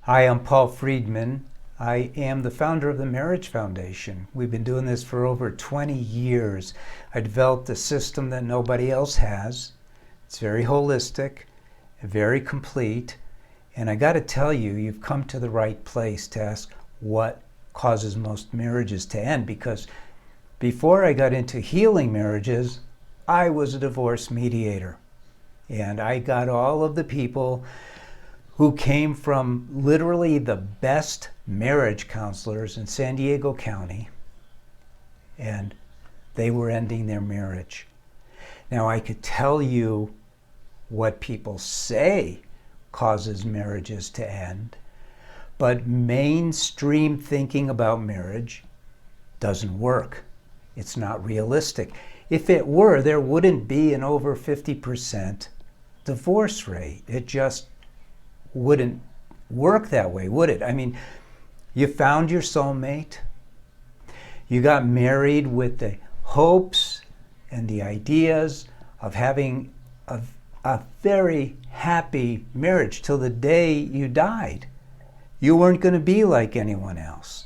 Hi, I'm Paul Friedman. I am the founder of the Marriage Foundation. We've been doing this for over 20 years. I developed a system that nobody else has. It's very holistic, very complete. And I got to tell you, you've come to the right place to ask what causes most marriages to end. Because before I got into healing marriages, I was a divorce mediator. And I got all of the people who came from literally the best marriage counselors in San Diego County, and they were ending their marriage. Now, I could tell you what people say causes marriages to end, but mainstream thinking about marriage doesn't work. It's not realistic. If it were, there wouldn't be an over 50% divorce rate. It just wouldn't work that way, would it? I mean, you found your soulmate, you got married with the hopes and the ideas of having a very happy marriage till the day you died. You weren't going to be like anyone else.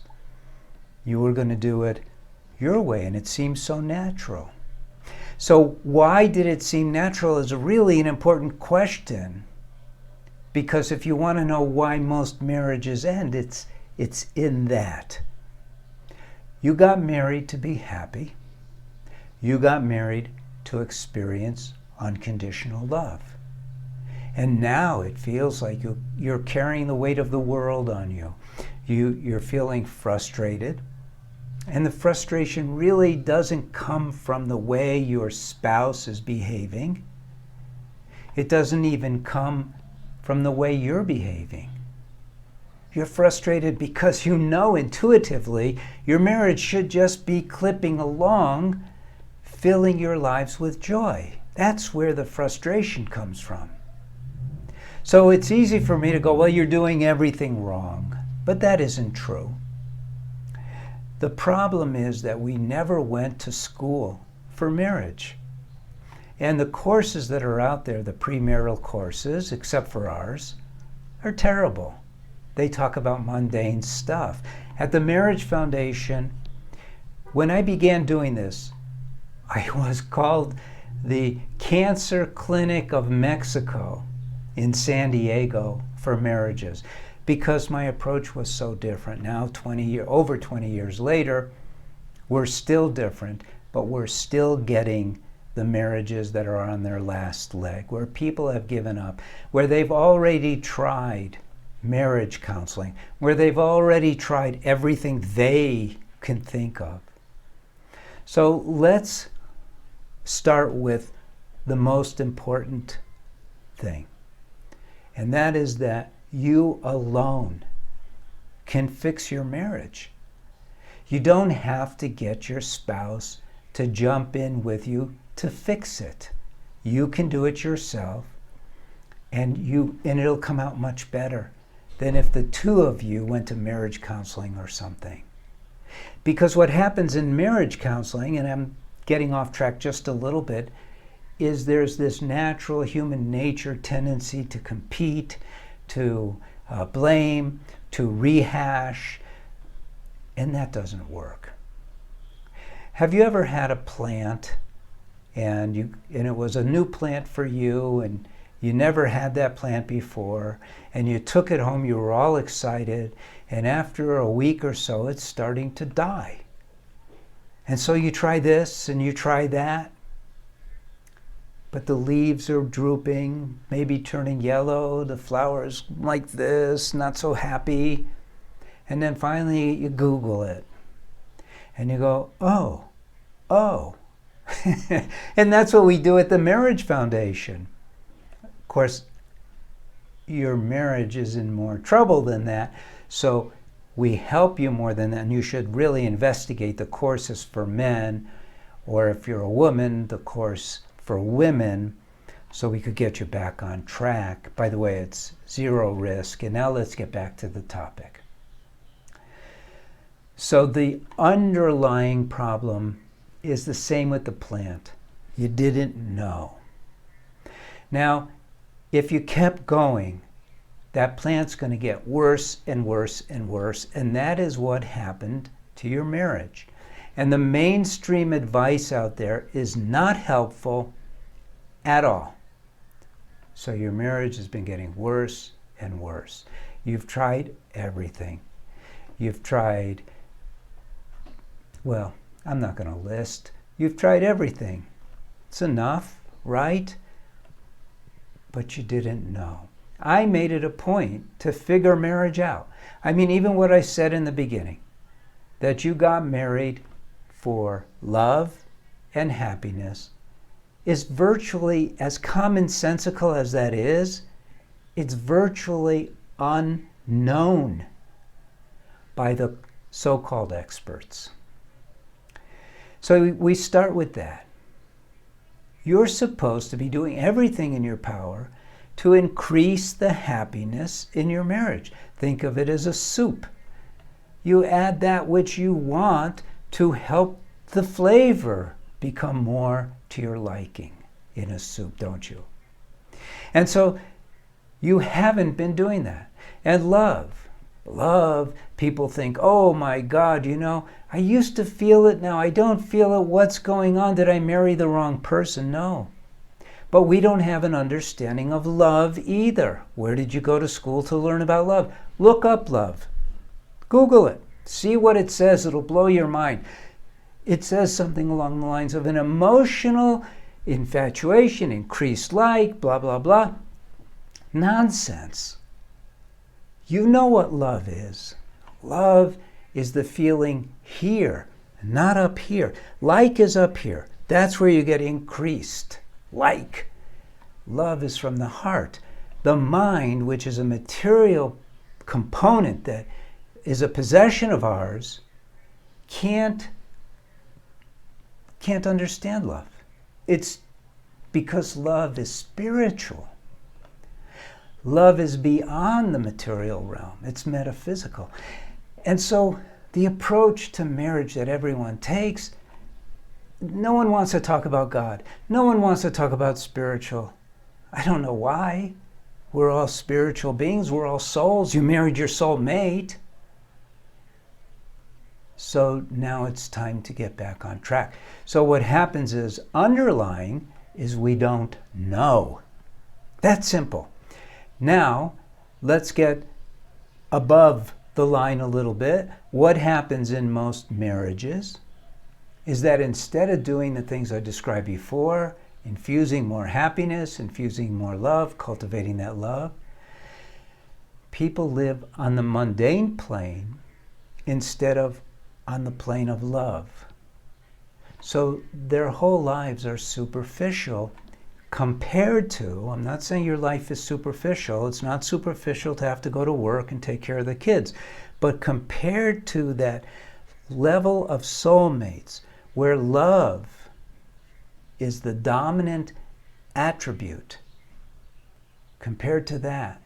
You were going to do it your way, and it seemed so natural. So why did it seem natural is really an important question. Because if you want to know why most marriages end, it's in that. You got married to be happy. You got married to experience unconditional love. And now it feels like you're carrying the weight of the world on you. You're feeling frustrated. And the frustration really doesn't come from the way your spouse is behaving. It doesn't even come from the way you're behaving. You're frustrated because you know intuitively your marriage should just be clipping along, filling your lives with joy. That's where the frustration comes from. So it's easy for me to go, well, you're doing everything wrong. But that isn't true. The problem is that we never went to school for marriage. And the courses that are out there, the premarital courses, except for ours, are terrible. They talk about mundane stuff. At the Marriage Foundation, when I began doing this, I was called the Cancer Clinic of Mexico in San Diego for marriages because my approach was so different. Now, over 20 years later, we're still different, but we're still getting the marriages that are on their last leg, where people have given up, where they've already tried marriage counseling, where they've already tried everything they can think of. So let's start with the most important thing, and that is that you alone can fix your marriage. You don't have to get your spouse to jump in with you to fix it. You can do it yourself, and it'll come out much better than if the two of you went to marriage counseling or something. Because what happens in marriage counseling, and I'm getting off track just a little bit, is there's this natural human nature tendency to compete, to blame, to rehash, and that doesn't work. Have you ever had a plant and it was a new plant for you, and you never had that plant before, and you took it home, you were all excited, and after a week or so, it's starting to die. And so you try this and you try that, but the leaves are drooping, maybe turning yellow, the flowers like this, not so happy, and then finally you Google it, and you go, oh. And that's what we do at the Marriage Foundation. Of course, your marriage is in more trouble than that, so we help you more than that, and you should really investigate the courses for men, or if you're a woman, the course for women, so we could get you back on track. By the way, it's zero risk. And now let's get back to the topic. So the underlying problem is the same with the plant. You didn't know. Now, if you kept going, that plant's going to get worse and worse and worse. And that is what happened to your marriage. And the mainstream advice out there is not helpful at all. So your marriage has been getting worse and worse. You've tried everything. You've tried, well, I'm not going to list. You've tried everything. It's enough, right? But you didn't know. I made it a point to figure marriage out. I mean, even what I said in the beginning, that you got married for love and happiness, is virtually, as commonsensical as that is, it's virtually unknown by the so-called experts. So we start with that. You're supposed to be doing everything in your power to increase the happiness in your marriage. Think of it as a soup. You add that which you want to help the flavor become more to your liking in a soup, don't you? And so you haven't been doing that. And love, people think, oh my God, I used to feel it, now I don't feel it. What's going on? Did I marry the wrong person? No. But we don't have an understanding of love either. Where did you go to school to learn about love? Look up love. Google it. See what it says. It'll blow your mind. It says something along the lines of an emotional infatuation, increased like, blah, blah, blah. Nonsense. You know what love is. Love is the feeling here, not up here. Like is up here. That's where you get increased. Like. Love is from the heart. The mind, which is a material component that is a possession of ours, can't understand love. It's because love is spiritual. Love is beyond the material realm. It's metaphysical. And so the approach to marriage that everyone takes, no one wants to talk about God. No one wants to talk about spiritual. I don't know why. We're all spiritual beings. We're all souls. You married your soul mate. So now it's time to get back on track. So what happens is, underlying is we don't know. That's simple. Now, let's get above the line a little bit. What happens in most marriages is that instead of doing the things I described before, infusing more happiness, infusing more love, cultivating that love, people live on the mundane plane instead of on the plane of love. So their whole lives are superficial compared to, I'm not saying your life is superficial, it's not superficial to have to go to work and take care of the kids, but compared to that level of soulmates where love is the dominant attribute, compared to that,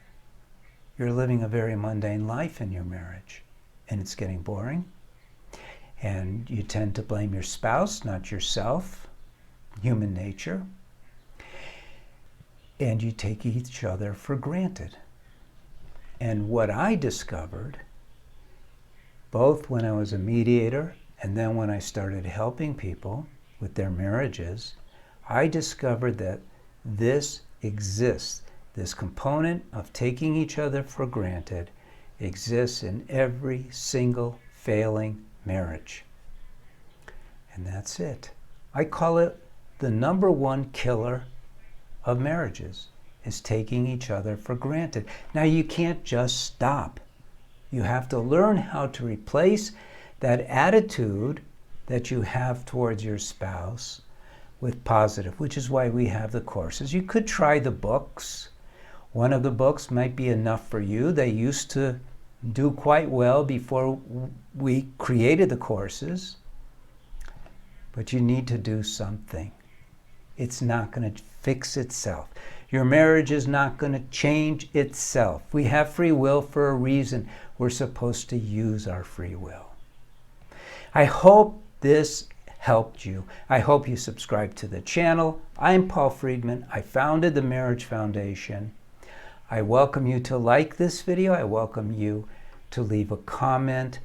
you're living a very mundane life in your marriage, and it's getting boring. And you tend to blame your spouse, not yourself, human nature. And you take each other for granted. And what I discovered, both when I was a mediator and then when I started helping people with their marriages, I discovered that this exists. This component of taking each other for granted exists in every single failing marriage. And that's it. I call it the number one killer of marriages, is taking each other for granted. Now, you can't just stop. You have to learn how to replace that attitude that you have towards your spouse with positive, which is why we have the courses. You could try the books. One of the books might be enough for you. They used to do quite well before we created the courses. But you need to do something. It's not going to fix itself. Your marriage is not going to change itself. We have free will for a reason. We're supposed to use our free will. I hope this helped you. I hope you subscribe to the channel. I'm Paul Friedman. I founded the Marriage Foundation. I welcome you to like this video. I welcome you to leave a comment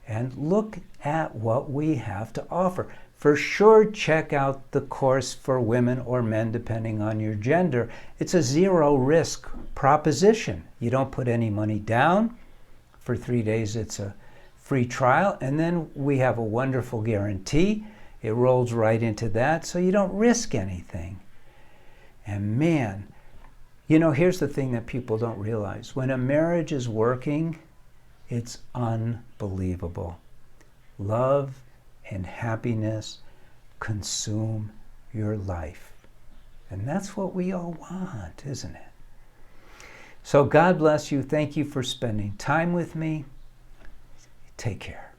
and look at what we have to offer. For sure, check out the course for women or men, depending on your gender. It's a zero risk proposition. You don't put any money down. For 3 days, it's a free trial. And then we have a wonderful guarantee. It rolls right into that, so you don't risk anything. And man, here's the thing that people don't realize. When a marriage is working, it's unbelievable. Love and happiness consume your life. And that's what we all want, isn't it? So God bless you. Thank you for spending time with me. Take care.